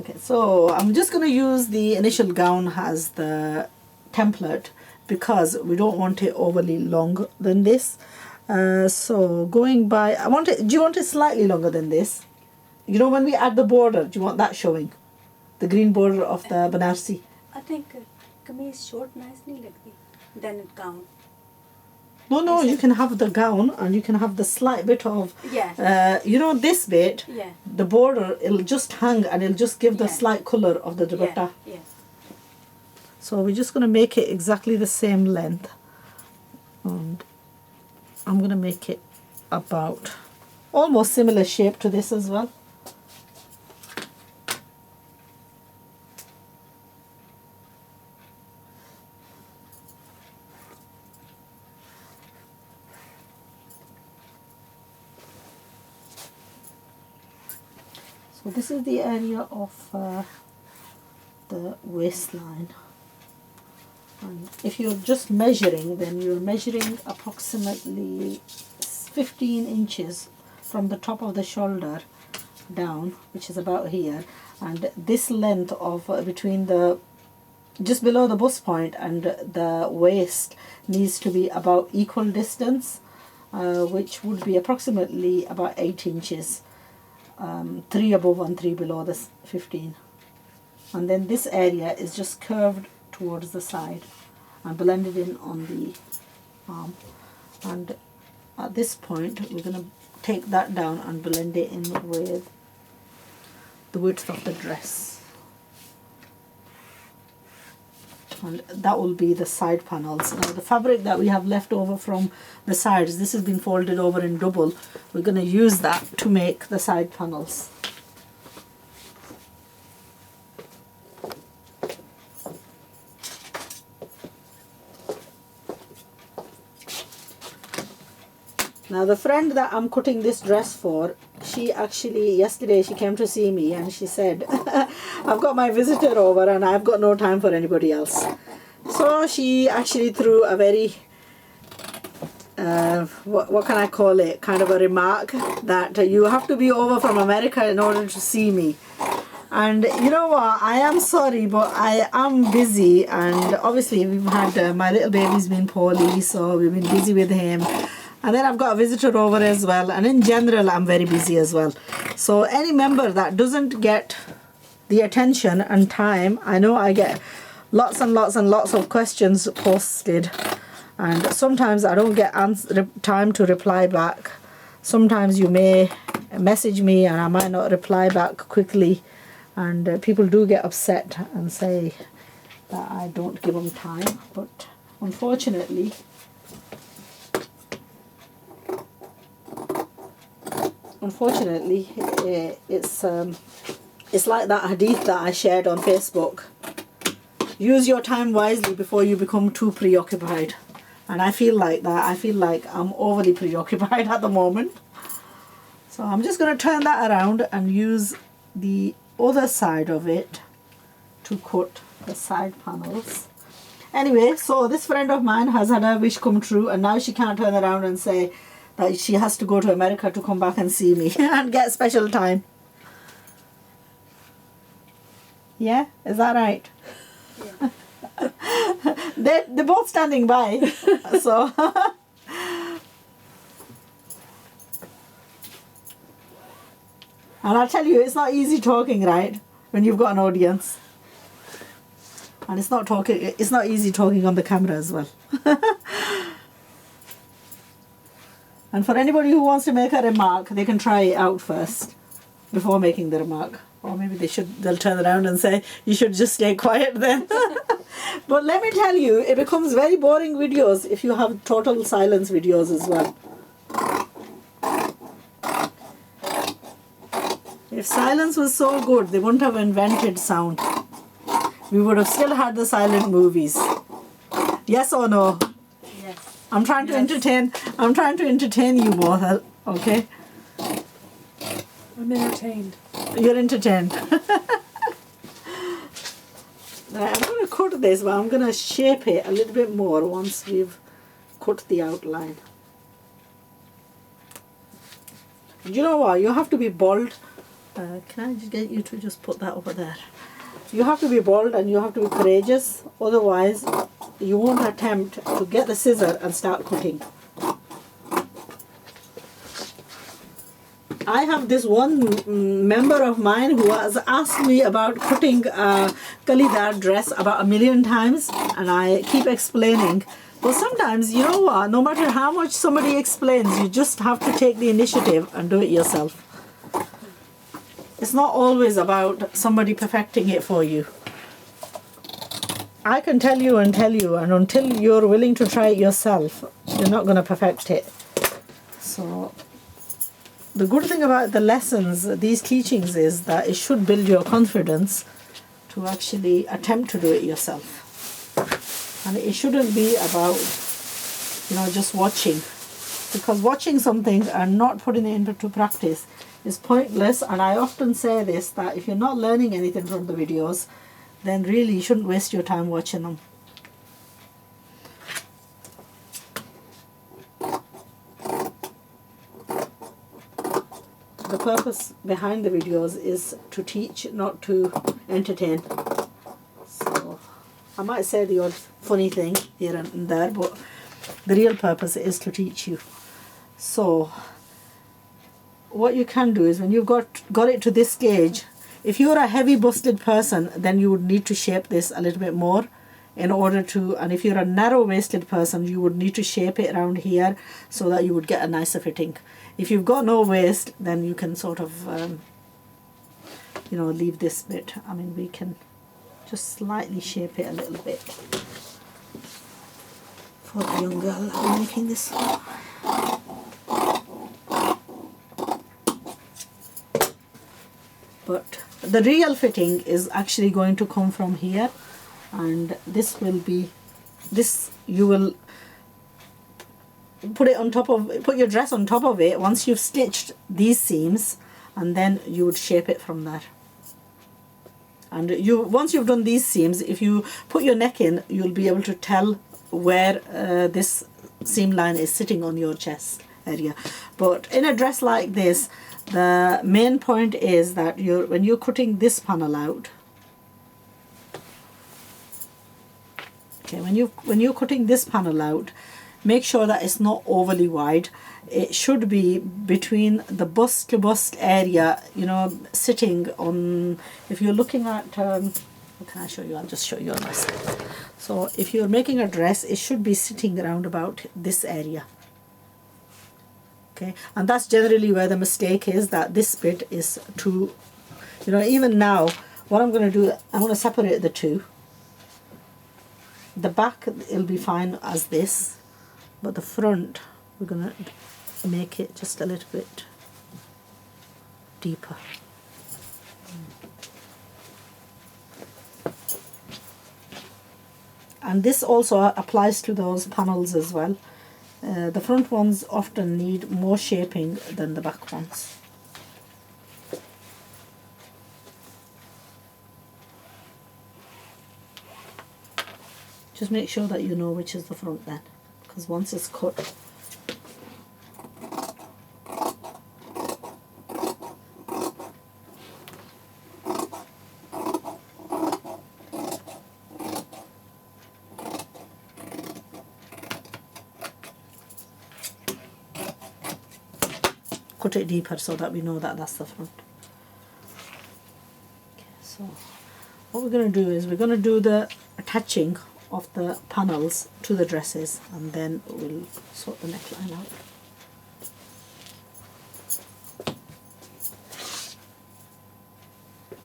Okay, so I'm just going to use the initial gown as the template because we don't want it overly long than this. So going by, I want it, do you want it slightly longer than this? You know, when we add the border, do you want that showing? The green border of the Banarsi? I think kameez short nicely like then it gown. No, you can have the gown and you can have the slight bit of, you know, this bit, the border, it'll just hang and it'll just give the slight colour of the dupatta. So we're just going to make it exactly the same length. And I'm going to make it about almost similar shape to this as well. So this is the area of the waistline, and if you're just measuring, then you're measuring approximately 15 inches from the top of the shoulder down, which is about here, and this length of between the just below the bust point and the waist needs to be about equal distance, which would be approximately about 8 inches. 3 above and 3 below the 15, and then this area is just curved towards the side and blended in on the arm, and at this point we're going to take that down and blend it in with the width of the dress, and that will be the side panels. Now the fabric that we have left over from the sides, this has been folded over in double, we're going to use that to make the side panels. Now the friend that I'm cutting this dress for, she actually, yesterday she came to see me and she said, I've got my visitor over and I've got no time for anybody else. So she actually threw a very, what can I call it, kind of a remark that you have to be over from America in order to see me. And you know what, I am sorry, but I am busy, and obviously we've had, my little baby's been poorly, so we've been busy with him. And then I've got a visitor over as well, and in general I'm very busy as well. So any member that doesn't get the attention and time, I know I get lots and lots and lots of questions posted, and sometimes I don't get time to reply back. Sometimes you may message me and I might not reply back quickly, and people do get upset and say that I don't give them time, but unfortunately it's like that hadith that I shared on Facebook. Use your time wisely before you become too preoccupied. And I feel like that. I feel like I'm overly preoccupied at the moment. So I'm just going to turn that around and use the other side of it to cut the side panels. Anyway, so this friend of mine has had her wish come true, and now she can't turn around and say that she has to go to America to come back and see me and get special time. Yeah, is that right? Yeah. They're both standing by. So and I'll tell you, it's not easy talking, right, when you've got an audience. And it's not easy talking on the camera as well. And for anybody who wants to make a remark, they can try it out first before making the remark. Or maybe they'll turn around and say, you should just stay quiet then. But let me tell you, it becomes very boring videos if you have total silence videos as well. If silence was so good, they wouldn't have invented sound. We would have still had the silent movies. Yes or no? Yes. I'm trying to entertain you both, okay? I'm entertained. You're entertained. Right, I'm going to cut this, but I'm going to shape it a little bit more once we've cut the outline. And you know what? You have to be bold Can I just get you to just put that over there? You have to be bold and you have to be courageous, otherwise you won't attempt to get the scissor and start cutting. I have this one member of mine who has asked me about cutting a kalidar dress about 1,000,000 times, and I keep explaining. But sometimes, you know what, no matter how much somebody explains, you just have to take the initiative and do it yourself. It's not always about somebody perfecting it for you. I can tell you, and until you're willing to try it yourself, you're not going to perfect it. So the good thing about the lessons, these teachings, is that it should build your confidence to actually attempt to do it yourself. And it shouldn't be about, just watching. Because watching something and not putting it into practice is pointless. And I often say this, that if you're not learning anything from the videos, then really you shouldn't waste your time watching them. The purpose behind the videos is to teach, not to entertain. So I might say the odd funny thing here and there, but the real purpose is to teach you. So what you can do is, when you've got it to this stage, if you're a heavy busted person, then you would need to shape this a little bit more in order to, and if you're a narrow waisted person, you would need to shape it around here so that you would get a nicer fitting. If you've got no waist, then you can sort of leave this bit. I mean, we can just slightly shape it a little bit. For the young girl, I'm making this. But the real fitting is actually going to come from here, and this will be, you will put your dress on top of it once you've stitched these seams, and then you would shape it from there. And once you've done these seams, if you put your neck in, you'll be able to tell where this seam line is sitting on your chest area. But in a dress like this, the main point is that when you're cutting this panel out, when you're cutting this panel out, make sure that it's not overly wide. It should be between the bust to bust area, sitting on, if you're looking at, what can I show you? I'll just show you on my side. So if you're making a dress, it should be sitting around about this area. Okay, and that's generally where the mistake is, that this bit is too, even now, what I'm going to do, I'm going to separate the two. The back, it'll be fine as this, but the front, we're going to make it just a little bit deeper. And this also applies to those panels as well. The front ones often need more shaping than the back ones. Just make sure that you know which is the front then, because once it's cut, cut it deeper so that we know that that's the front. Okay, so what we're going to do is we're going to do the attaching of the panels to the dresses, and then we'll sort the neckline out.